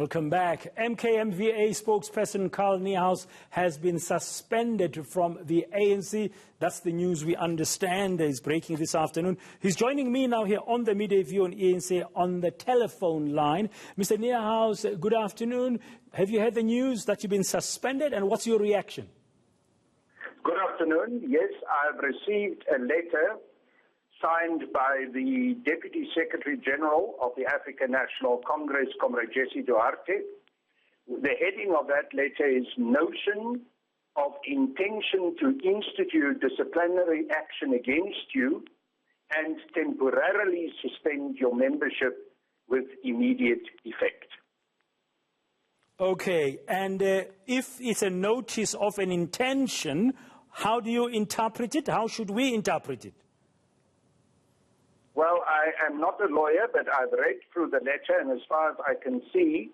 Welcome back. MKMVA spokesperson Carl Niehaus has been suspended from the ANC. That's the news we understand is breaking this afternoon. He's joining me now here on the Midday View on eNCA on the telephone line. Mr. Niehaus, good afternoon. Have you heard the news that you've been suspended, and what's your reaction? Good afternoon. Yes, I've received a letter signed by the Deputy Secretary General of the African National Congress, Comrade Jesse Duarte. The heading of that letter is Notion of Intention to Institute Disciplinary Action Against You and Temporarily Suspend Your Membership with Immediate Effect. Okay, and if it's a notice of an intention, how do you interpret it? How should we interpret it? Well, I am not a lawyer, but I've read through the letter, and as far as I can see,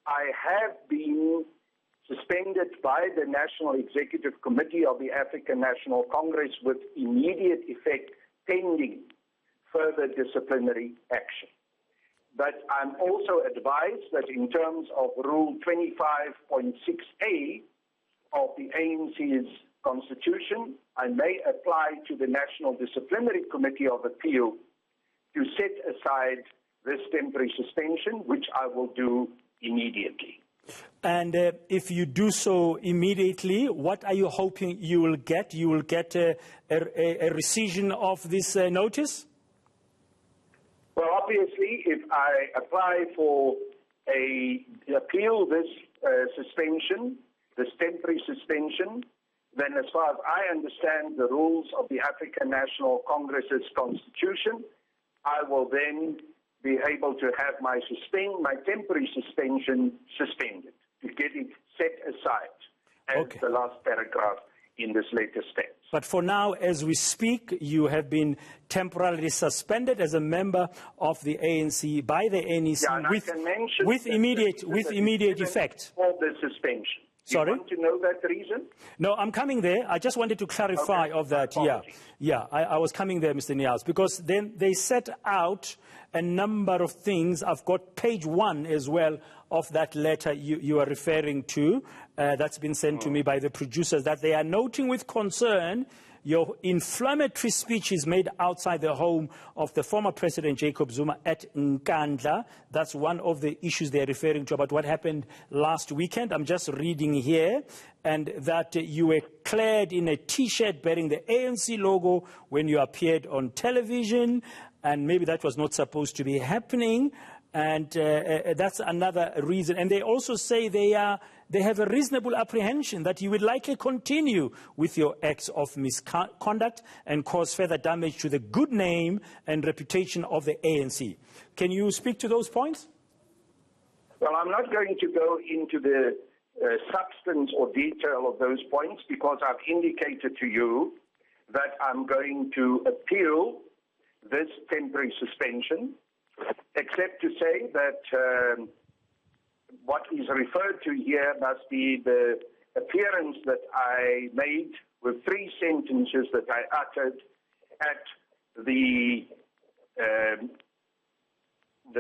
I have been suspended by the National Executive Committee of the African National Congress with immediate effect pending further disciplinary action. But I'm also advised that in terms of Rule 25.6A of the ANC's Constitution, I may apply to the National Disciplinary Committee of Appeal to set aside this temporary suspension, which I will do immediately. And if you do so immediately, what are you hoping you will get? You will get a rescission of this notice? Well, obviously, if I apply for appeal this suspension, this temporary suspension, then as far as I understand the rules of the African National Congress's Constitution, I will then be able to have my temporary suspension suspended, to get it set aside, as the last paragraph in this letter states. But for now, as we speak, you have been temporarily suspended as a member of the ANC by the NEC with immediate effect. For the suspension. Sorry? You want to know that reason? No, I'm coming there. I just wanted to clarify of that. I was coming there, Mr. Niehaus, because then they set out a number of things. I've got page 1 as well of that letter you are referring to. That's been sent to me by the producers, that they are noting with concern your inflammatory speech is made outside the home of the former President Jacob Zuma at eNCA. That's one of the issues they're referring to about what happened last weekend. I'm just reading here. And that you were clad in a T-shirt bearing the ANC logo when you appeared on television. And maybe that was not supposed to be happening. And that's another reason. And they also say they have a reasonable apprehension that you will likely continue with your acts of misconduct and cause further damage to the good name and reputation of the ANC. Can you speak to those points? Well, I'm not going to go into the substance or detail of those points, because I've indicated to you that I'm going to appeal this temporary suspension, except to say that what is referred to here must be the appearance that I made with 3 sentences that I uttered at the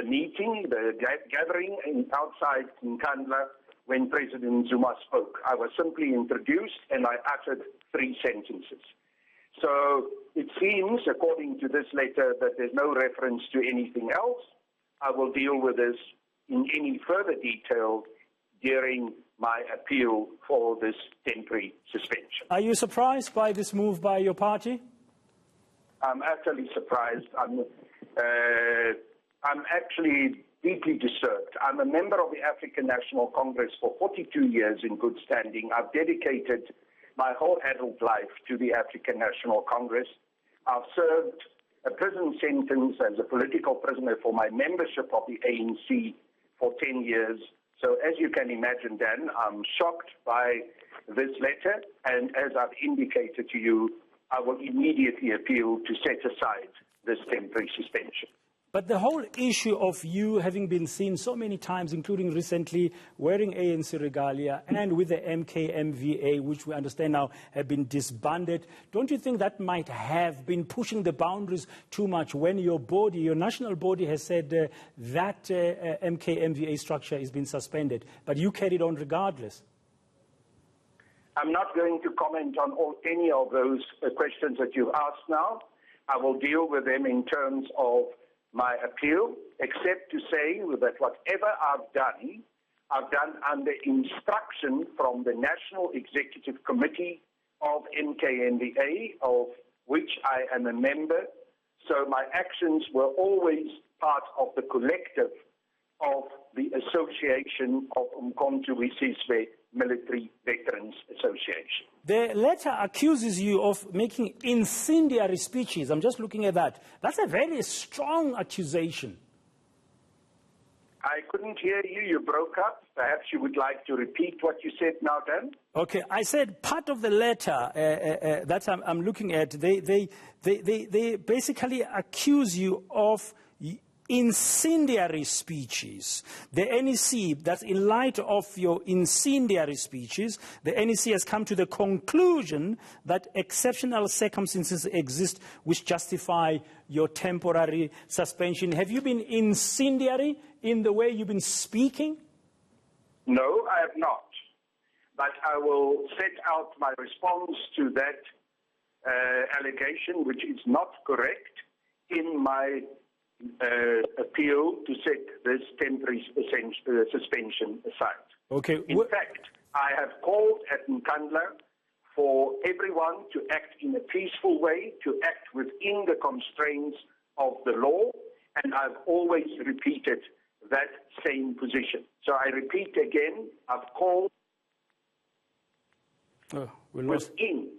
meeting, the gathering outside eNCA when President Zuma spoke. I was simply introduced and I uttered 3 sentences. So it seems, according to this letter, that there's no reference to anything else. I will deal with this in any further detail during my appeal for this temporary suspension. Are you surprised by this move by your party? I'm utterly surprised. I'm actually deeply disturbed. I'm a member of the African National Congress for 42 years in good standing. I've dedicated my whole adult life to the African National Congress. I've served a prison sentence as a political prisoner for my membership of the ANC for 10 years. So as you can imagine, Dan, I'm shocked by this letter, and as I've indicated to you, I will immediately appeal to set aside this temporary suspension. But the whole issue of you having been seen so many times, including recently, wearing ANC regalia and with the MKMVA, which we understand now have been disbanded, don't you think that might have been pushing the boundaries too much when your body, your national body, has said that MKMVA structure has been suspended, but you carried on regardless? I'm not going to comment on any of those questions that you've asked now. I will deal with them in terms of my appeal, except to say that whatever I've done under instruction from the National Executive Committee of MKMVA, of which I am a member. So my actions were always part of the collective of the Association of Umkhonto we Sizwe Military Veterans Association. The letter accuses you of making incendiary speeches. I'm just looking at that. That's a very strong accusation. I couldn't hear you. You broke up. Perhaps you would like to repeat what you said now, Dan? Okay, I said part of the letter that I'm looking at, they basically accuse you of incendiary speeches. The NEC, that's in light of your incendiary speeches, the NEC has come to the conclusion that exceptional circumstances exist which justify your temporary suspension. Have you been incendiary in the way you've been speaking? No, I have not. But I will set out my response to that allegation, which is not correct, in my appeal to set this temporary suspension aside. Okay. In fact, I have called at Nkandla for everyone to act in a peaceful way, to act within the constraints of the law, and I've always repeated that same position. So I repeat again, I've called within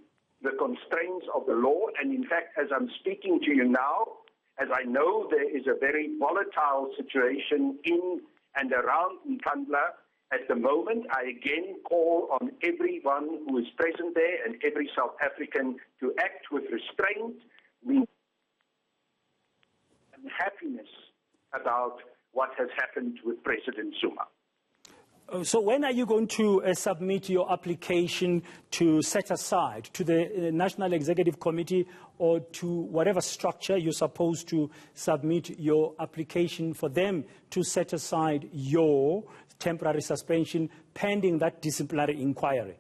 the constraints of the law, and in fact, as I'm speaking to you now, as I know there is a very volatile situation in and around Nkandla at the moment, I again call on everyone who is present there and every South African to act with restraint and happiness about what has happened with President Zuma. So when are you going to submit your application to set aside to the National Executive Committee or to whatever structure you're supposed to submit your application for them to set aside your temporary suspension pending that disciplinary inquiry?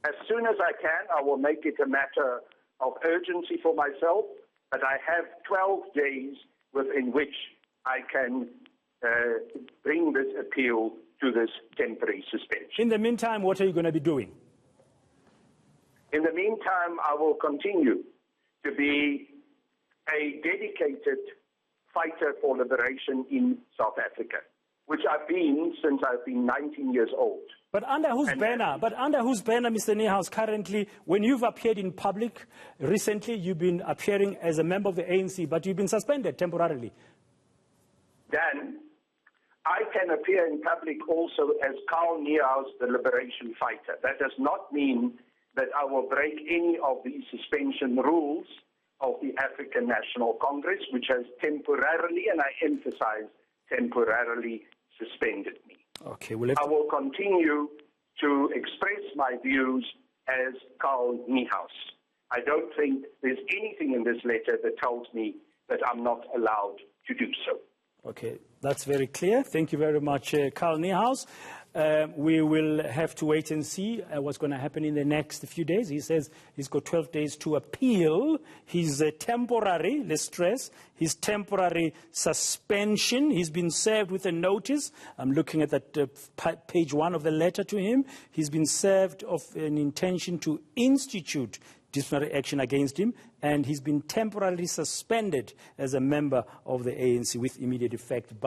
As soon as I can, I will make it a matter of urgency for myself, but I have 12 days within which I can bring this appeal to this temporary suspension. In the meantime, what are you going to be doing? In the meantime, I will continue to be a dedicated fighter for liberation in South Africa, which I've been since I've been 19 years old. But under whose banner? But under whose banner, Mr. Niehaus, currently, when you've appeared in public, recently you've been appearing as a member of the ANC, but you've been suspended temporarily. Dan, I can appear in public also as Carl Niehaus, the liberation fighter. That does not mean that I will break any of these suspension rules of the African National Congress, which has temporarily, and I emphasize temporarily, suspended me. Okay, I will continue to express my views as Carl Niehaus. I don't think there's anything in this letter that tells me that I'm not allowed to do so. Okay, that's very clear. Thank you very much, Carl Niehaus. We will have to wait and see what's going to happen in the next few days. He says he's got 12 days to appeal his temporary, let's stress, his temporary suspension. He's been served with a notice. I'm looking at that page 1 of the letter to him. He's been served of an intention to institute disciplinary action against him, and he's been temporarily suspended as a member of the ANC with immediate effect.